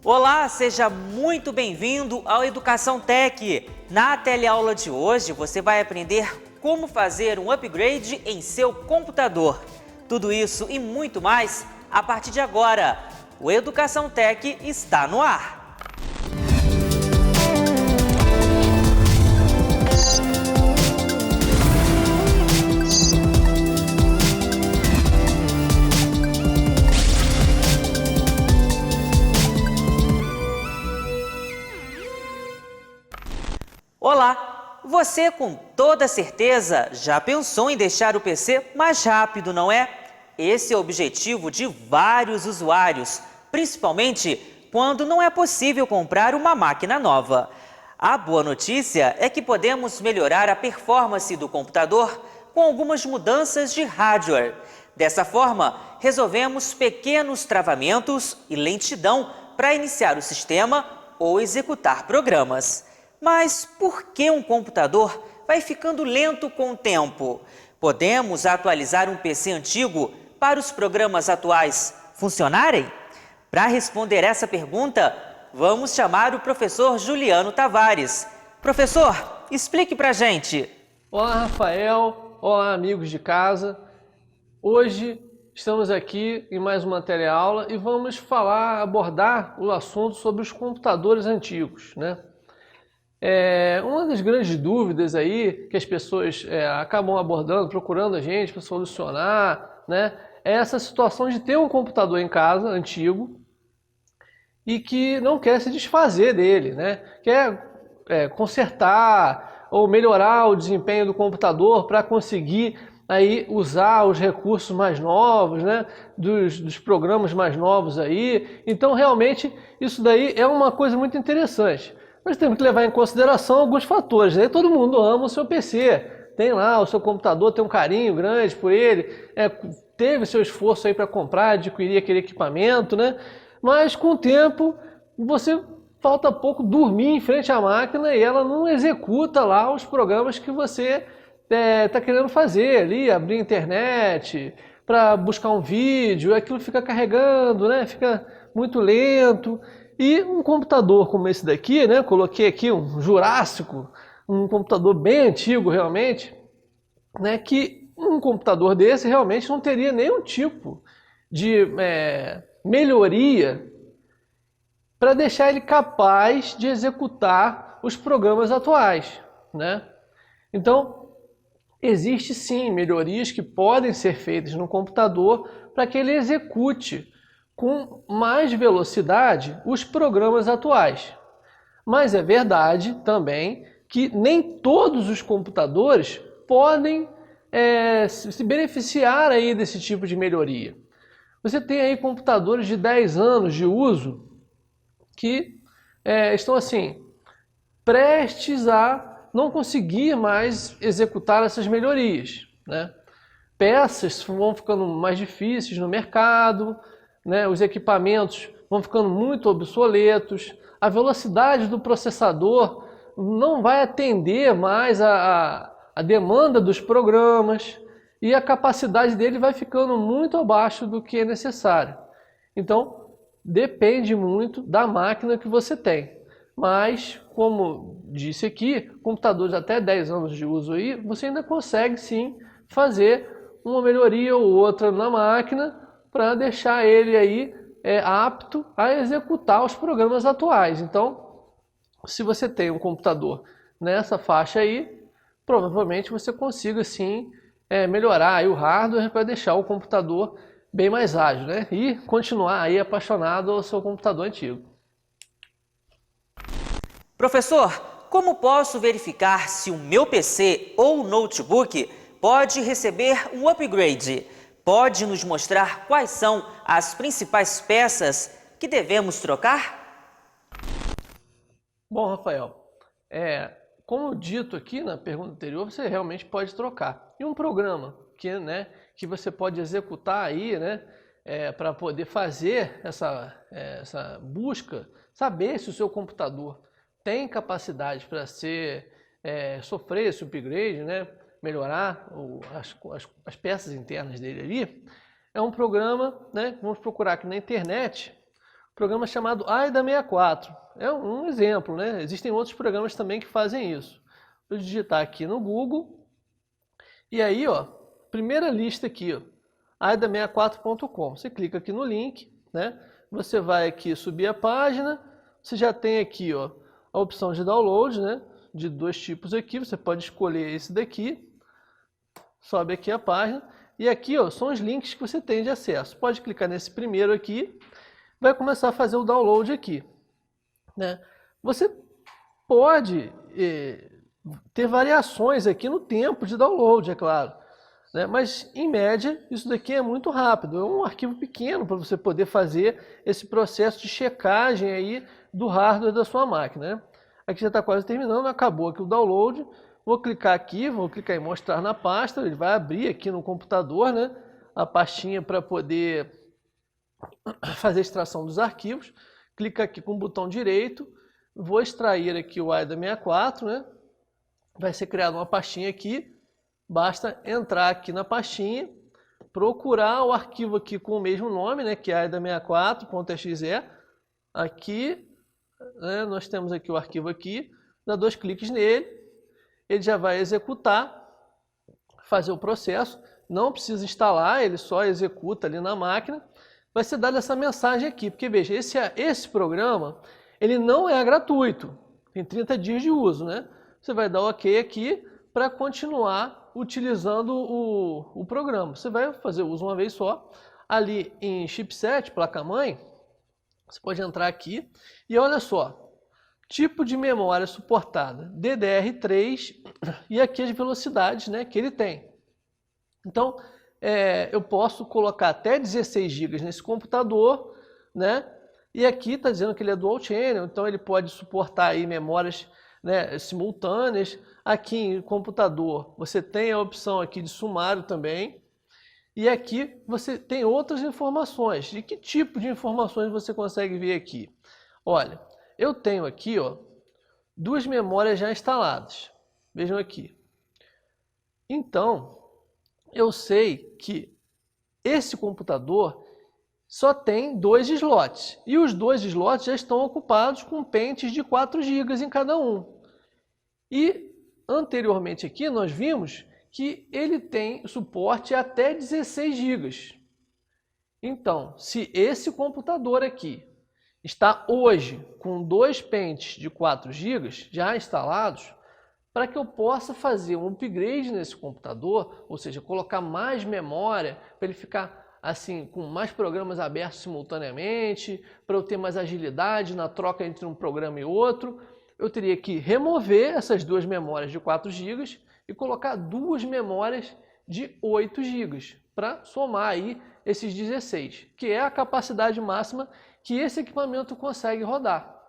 Olá, seja muito bem-vindo ao Educação Tech. Na teleaula de hoje você vai aprender como fazer um upgrade em seu computador. Tudo isso e muito mais a partir de agora. O Educação Tech está no ar. Olá! Você com toda certeza já pensou em deixar o PC mais rápido, não é? Esse é o objetivo de vários usuários, principalmente quando não é possível comprar uma máquina nova. A boa notícia é que podemos melhorar a performance do computador com algumas mudanças de hardware. Dessa forma, resolvemos pequenos travamentos e lentidão para iniciar o sistema ou executar programas. Mas por que um computador vai ficando lento com o tempo? Podemos atualizar um PC antigo para os programas atuais funcionarem? Para responder essa pergunta, vamos chamar o professor Juliano Tavares. Professor, explique para a gente. Olá, Rafael. Olá, amigos de casa. Hoje estamos aqui em mais uma teleaula e vamos abordar o assunto sobre os computadores antigos, né? Uma das grandes dúvidas aí que as pessoas acabam abordando, procurando a gente para solucionar, né, é essa situação de ter um computador em casa antigo e que não quer se desfazer dele, né? Quer consertar ou melhorar o desempenho do computador para conseguir aí usar os recursos mais novos, né, dos programas mais novos aí. Então realmente isso daí é uma coisa muito interessante. Nós temos que levar em consideração alguns fatores, né? Todo mundo ama o seu PC, tem lá o seu computador, tem um carinho grande por ele, teve seu esforço aí para comprar, adquirir aquele equipamento, né? Mas com o tempo, falta pouco dormir em frente à máquina e ela não executa lá os programas que você está querendo fazer ali, abrir a internet, para buscar um vídeo, aquilo fica carregando, né? Fica muito lento. E um computador como esse daqui, né? Coloquei aqui um Jurássico, um computador bem antigo realmente, né? Que um computador desse realmente não teria nenhum tipo de melhoria para deixar ele capaz de executar os programas atuais, né? Então, existe sim melhorias que podem ser feitas no computador para que ele execute com mais velocidade os programas atuais. Mas é verdade também que nem todos os computadores podem se beneficiar aí desse tipo de melhoria. Você tem aí computadores de 10 anos de uso que estão assim, prestes a não conseguir mais executar essas melhorias, né? Peças vão ficando mais difíceis no mercado, né, os equipamentos vão ficando muito obsoletos, a velocidade do processador não vai atender mais a demanda dos programas e a capacidade dele vai ficando muito abaixo do que é necessário. Então, depende muito da máquina que você tem. Mas, como disse aqui, computadores até 10 anos de uso aí, você ainda consegue sim fazer uma melhoria ou outra na máquina para deixar ele aí apto a executar os programas atuais. Então, se você tem um computador nessa faixa aí, provavelmente você consiga sim melhorar aí o hardware para deixar o computador bem mais ágil, né? E continuar aí apaixonado ao seu computador antigo. Professor, como posso verificar se o meu PC ou notebook pode receber um upgrade? Pode nos mostrar quais são as principais peças que devemos trocar? Bom, Rafael, como dito aqui na pergunta anterior, você realmente pode trocar. E um programa que você pode executar aí, né, para poder fazer essa busca, saber se o seu computador tem capacidade para sofrer esse upgrade, né, melhorar as peças internas dele ali, é um programa, né, vamos procurar aqui na internet, programa chamado AIDA64. É um exemplo, né? Existem outros programas também que fazem isso. Vou digitar aqui no Google. E aí, ó, primeira lista aqui, ó, aida64.com. Você clica aqui no link, né? Você vai aqui subir a página. Você já tem aqui, ó, a opção de download, né? De dois tipos aqui. Você pode escolher esse daqui. Sobe aqui a página. E aqui, ó, são os links que você tem de acesso. Pode clicar nesse primeiro aqui. Vai começar a fazer o download aqui, né? Você pode ter variações aqui no tempo de download, é claro, né? Mas, em média, isso daqui é muito rápido. É um arquivo pequeno para você poder fazer esse processo de checagem aí do hardware da sua máquina, né? Aqui já está quase terminando, acabou aqui o download. Vou clicar aqui, vou clicar em mostrar na pasta, ele vai abrir aqui no computador, né, a pastinha para poder fazer a extração dos arquivos. Clica aqui com o botão direito, vou extrair aqui o AIDA64, né? Vai ser criada uma pastinha aqui, basta entrar aqui na pastinha, procurar o arquivo aqui com o mesmo nome, né, que é AIDA64.exe. Aqui, né, nós temos aqui o arquivo aqui, dá 2 cliques nele, ele já vai executar, fazer o processo, não precisa instalar, ele só executa ali na máquina. Vai ser dada essa mensagem aqui, porque veja, esse programa, ele não é gratuito, tem 30 dias de uso, né? Você vai dar OK aqui para continuar utilizando o programa. Você vai fazer uso uma vez só. Ali em chipset, placa-mãe, você pode entrar aqui e olha só, tipo de memória suportada, DDR3 e aqui as velocidades, né, que ele tem. Então, eu posso colocar até 16 GB nesse computador, né? E aqui está dizendo que ele é dual channel, então ele pode suportar aí memórias, né, simultâneas. Aqui em computador você tem a opção aqui de sumário também. E aqui você tem outras informações. De que tipo de informações você consegue ver aqui? Olha, eu tenho aqui, ó, 2 memórias já instaladas. Vejam aqui. Então, eu sei que esse computador só tem 2 slots. E os 2 slots já estão ocupados com pentes de 4 GB em cada um. E anteriormente aqui nós vimos que ele tem suporte até 16 GB. Então, se esse computador aqui está hoje com 2 pentes de 4 GB já instalados, para que eu possa fazer um upgrade nesse computador, ou seja, colocar mais memória, para ele ficar assim com mais programas abertos simultaneamente, para eu ter mais agilidade na troca entre um programa e outro, eu teria que remover essas 2 memórias de 4 GB e colocar 2 memórias de 8 GB, para somar aí esses 16, que é a capacidade máxima que esse equipamento consegue rodar,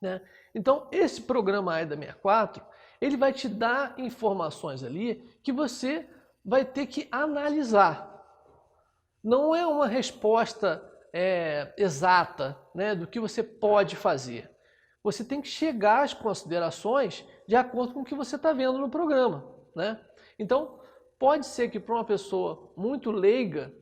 né? Então, esse programa AIDA64, ele vai te dar informações ali que você vai ter que analisar. Não é uma resposta exata, né, do que você pode fazer. Você tem que chegar às considerações de acordo com o que você está vendo no programa, né? Então, pode ser que para uma pessoa muito leiga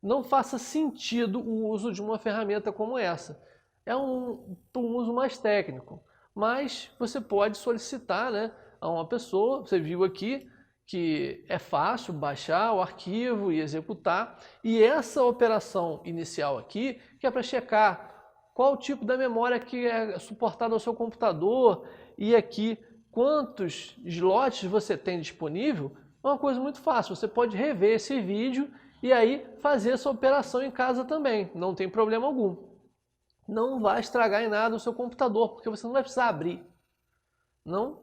não faça sentido o uso de uma ferramenta como essa. É um uso mais técnico, mas você pode solicitar, né, a uma pessoa. Você viu aqui que é fácil baixar o arquivo e executar. E essa operação inicial aqui, que é para checar qual o tipo da memória que é suportada ao seu computador e aqui quantos slots você tem disponível, é uma coisa muito fácil. Você pode rever esse vídeo e aí fazer essa operação em casa também, não tem problema algum. Não vai estragar em nada o seu computador, porque você não vai precisar abrir. Não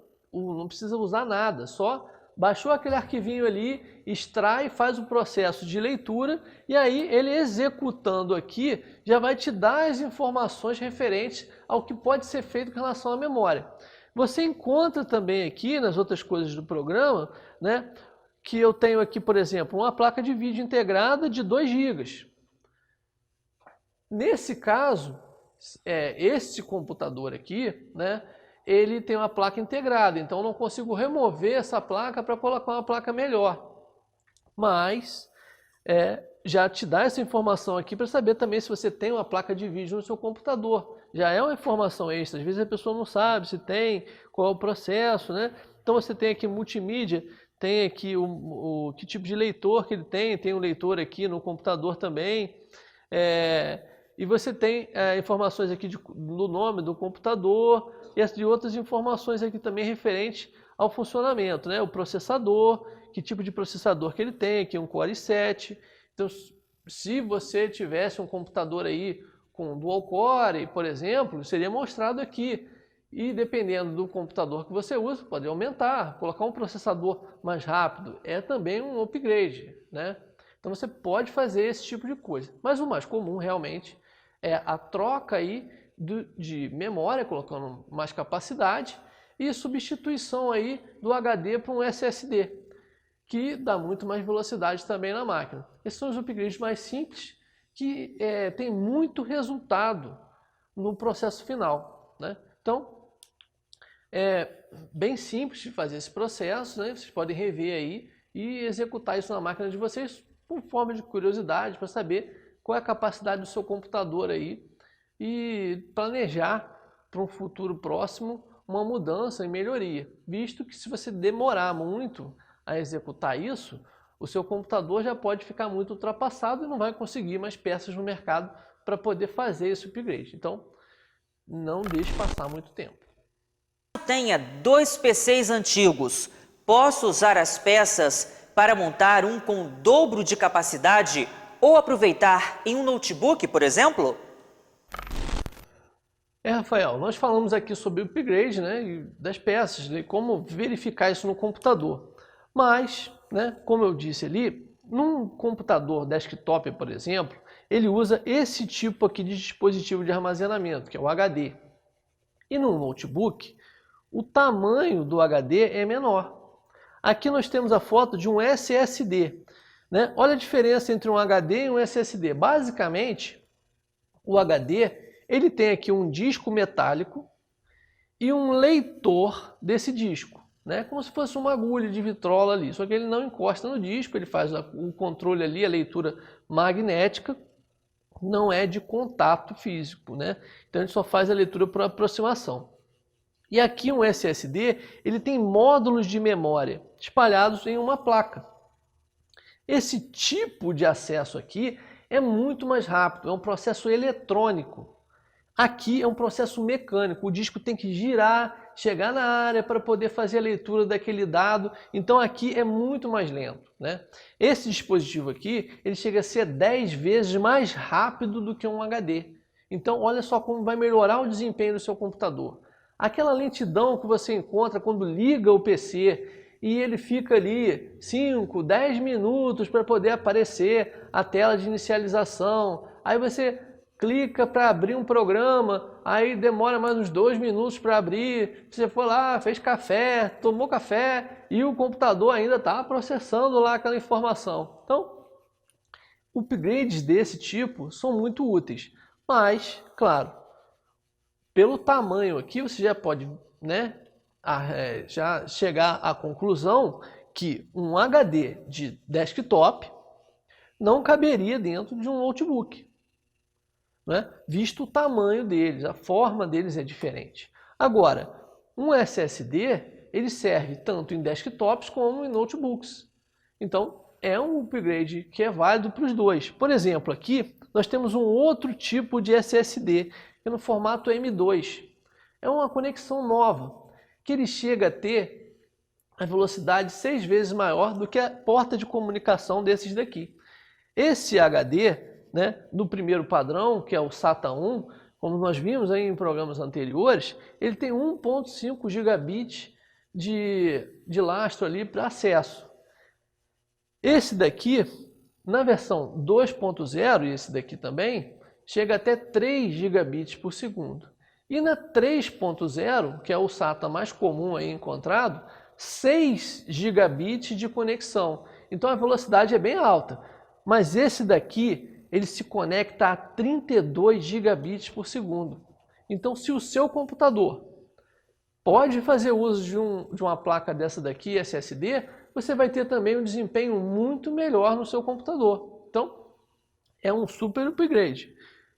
precisa usar nada, só baixou aquele arquivinho ali, extrai, faz o processo de leitura e aí ele executando aqui já vai te dar as informações referentes ao que pode ser feito com relação à memória. Você encontra também aqui nas outras coisas do programa, né, que eu tenho aqui, por exemplo, uma placa de vídeo integrada de 2 GB. Nesse caso, esse computador aqui, né, ele tem uma placa integrada, então eu não consigo remover essa placa para colocar uma placa melhor. Mas já te dá essa informação aqui para saber também se você tem uma placa de vídeo no seu computador. Já é uma informação extra, às vezes a pessoa não sabe se tem, qual é o processo, né? Então você tem aqui multimídia, tem aqui que tipo de leitor que ele tem um leitor aqui no computador também, e você tem informações aqui do nome do computador e de outras informações aqui também referentes ao funcionamento, né? O processador, que tipo de processador que ele tem, aqui um Core i7. Então, se você tivesse um computador aí com dual core, por exemplo, seria mostrado aqui. E dependendo do computador que você usa, pode aumentar, colocar um processador mais rápido. É também um upgrade, né? Então você pode fazer esse tipo de coisa. Mas o mais comum realmente é a troca aí de memória, colocando mais capacidade, e substituição aí do HD para um SSD, que dá muito mais velocidade também na máquina. Esses são os upgrades mais simples, que tem muito resultado no processo final, né? Então, é bem simples de fazer esse processo, né? Vocês podem rever aí e executar isso na máquina de vocês por forma de curiosidade, para saber qual é a capacidade do seu computador aí e planejar para um futuro próximo uma mudança e melhoria, visto que se você demorar muito a executar isso, o seu computador já pode ficar muito ultrapassado e não vai conseguir mais peças no mercado para poder fazer esse upgrade. Então, não deixe passar muito tempo. Tenha 2 PCs antigos, posso usar as peças para montar um com o dobro de capacidade ou aproveitar em um notebook, por exemplo? Rafael, nós falamos aqui sobre o upgrade, né, e das peças, e como verificar isso no computador. Mas, né, como eu disse ali, num computador desktop, por exemplo, ele usa esse tipo aqui de dispositivo de armazenamento, que é o HD. E no notebook, o tamanho do HD é menor. Aqui nós temos a foto de um SSD, né? Olha a diferença entre um HD e um SSD. Basicamente, o HD ele tem aqui um disco metálico e um leitor desse disco, né? Como se fosse uma agulha de vitrola ali. Só que ele não encosta no disco, ele faz o controle ali, a leitura magnética, não é de contato físico, né? Então ele só faz a leitura por aproximação. E aqui um SSD, ele tem módulos de memória espalhados em uma placa. Esse tipo de acesso aqui é muito mais rápido, é um processo eletrônico. Aqui é um processo mecânico, o disco tem que girar, chegar na área para poder fazer a leitura daquele dado, então aqui é muito mais lento, né? Esse dispositivo aqui, ele chega a ser 10 vezes mais rápido do que um HD. Então olha só como vai melhorar o desempenho do seu computador. Aquela lentidão que você encontra quando liga o PC e ele fica ali 5, 10 minutos para poder aparecer a tela de inicialização. Aí você clica para abrir um programa, aí demora mais uns 2 minutos para abrir. Você foi lá, fez café, tomou café e o computador ainda está processando lá aquela informação. Então, upgrades desse tipo são muito úteis, mas, claro, pelo tamanho aqui, você já pode, né, já chegar à conclusão que um HD de desktop não caberia dentro de um notebook, né, visto o tamanho deles, a forma deles é diferente. Agora, um SSD, ele serve tanto em desktops como em notebooks. Então, é um upgrade que é válido para os dois. Por exemplo, aqui nós temos um outro tipo de SSD, no formato M2. É uma conexão nova, que ele chega a ter a velocidade 6 vezes maior do que a porta de comunicação desses daqui. Esse HD, né, do primeiro padrão, que é o SATA 1, como nós vimos aí em programas anteriores, ele tem 1.5 gigabits de lastro ali para acesso. Esse daqui, na versão 2.0, e esse daqui também, chega até 3 gigabits por segundo. E na 3.0, que é o SATA mais comum aí encontrado, 6 gigabits de conexão. Então a velocidade é bem alta. Mas esse daqui, ele se conecta a 32 gigabits por segundo. Então se o seu computador pode fazer uso de uma placa dessa daqui, SSD, você vai ter também um desempenho muito melhor no seu computador. Então, é um super upgrade.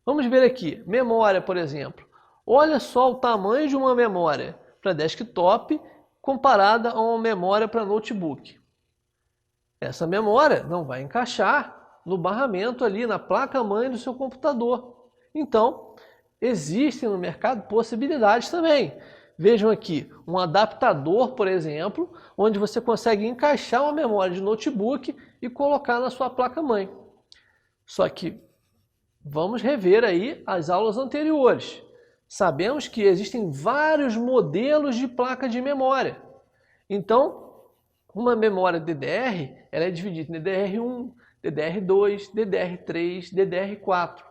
Vamos ver aqui, memória, por exemplo. Olha só o tamanho de uma memória para desktop comparada a uma memória para notebook. Essa memória não vai encaixar no barramento ali, na placa-mãe do seu computador. Então, existem no mercado possibilidades também. Vejam aqui, um adaptador, por exemplo, onde você consegue encaixar uma memória de notebook e colocar na sua placa-mãe. Só que vamos rever aí as aulas anteriores. Sabemos que existem vários modelos de placa de memória. Então, uma memória DDR ela é dividida em DDR1, DDR2, DDR3, DDR4.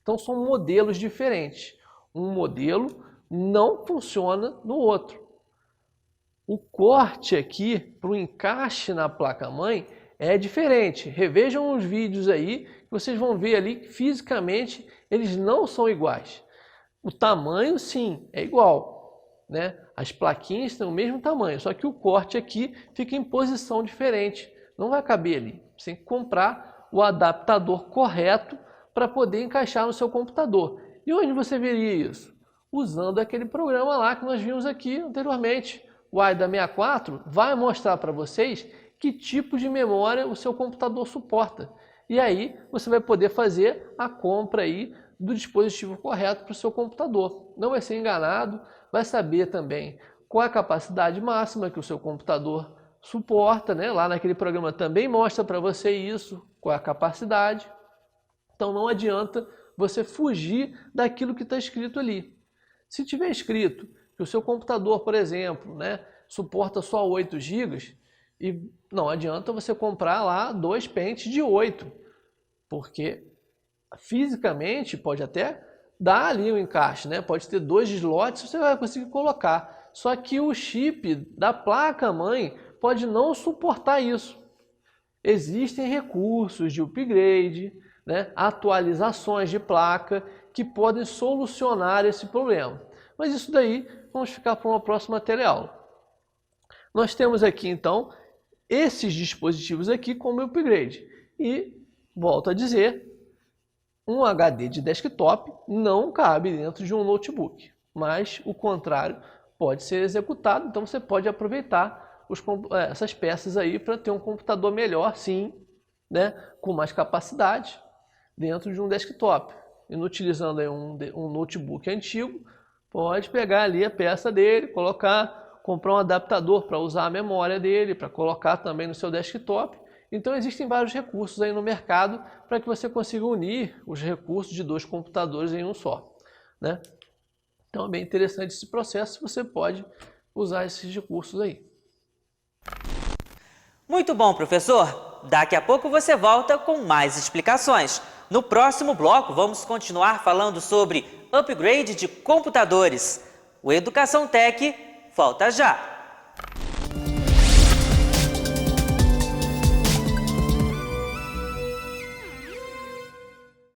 Então, são modelos diferentes. Um modelo não funciona no outro. O corte aqui para o encaixe na placa-mãe é diferente. Revejam os vídeos aí, que vocês vão ver ali que fisicamente eles não são iguais. O tamanho, sim, é igual, né? As plaquinhas têm o mesmo tamanho, só que o corte aqui fica em posição diferente. Não vai caber ali. Você tem que comprar o adaptador correto para poder encaixar no seu computador. E onde você veria isso? Usando aquele programa lá que nós vimos aqui anteriormente. O AIDA64 vai mostrar para vocês que tipo de memória o seu computador suporta. E aí você vai poder fazer a compra aí do dispositivo correto para o seu computador. Não vai ser enganado, vai saber também qual a capacidade máxima que o seu computador suporta, né? Lá naquele programa também mostra para você isso, qual é a capacidade. Então não adianta você fugir daquilo que está escrito ali. Se tiver escrito que o seu computador, por exemplo, né, suporta só 8 GB, e não adianta você comprar lá 2 pentes de 8, porque fisicamente pode até dar ali um encaixe, né? Pode ter 2 slots, você vai conseguir colocar. Só que o chip da placa-mãe pode não suportar isso. Existem recursos de upgrade, né? Atualizações de placa que podem solucionar esse problema. Mas isso daí vamos ficar para uma próxima teleaula. Nós temos aqui então esses dispositivos aqui como upgrade. E, volto a dizer, um HD de desktop não cabe dentro de um notebook. Mas o contrário pode ser executado, então você pode aproveitar essas peças aí para ter um computador melhor, sim, né? Com mais capacidade dentro de um desktop. Inutilizando aí um notebook antigo, pode pegar ali a peça dele, comprar um adaptador para usar a memória dele, para colocar também no seu desktop. Então existem vários recursos aí no mercado para que você consiga unir os recursos de 2 computadores em um só, né? Então é bem interessante esse processo, você pode usar esses recursos aí. Muito bom, professor! Daqui a pouco você volta com mais explicações. No próximo bloco, vamos continuar falando sobre upgrade de computadores. O Educação Tech volta já!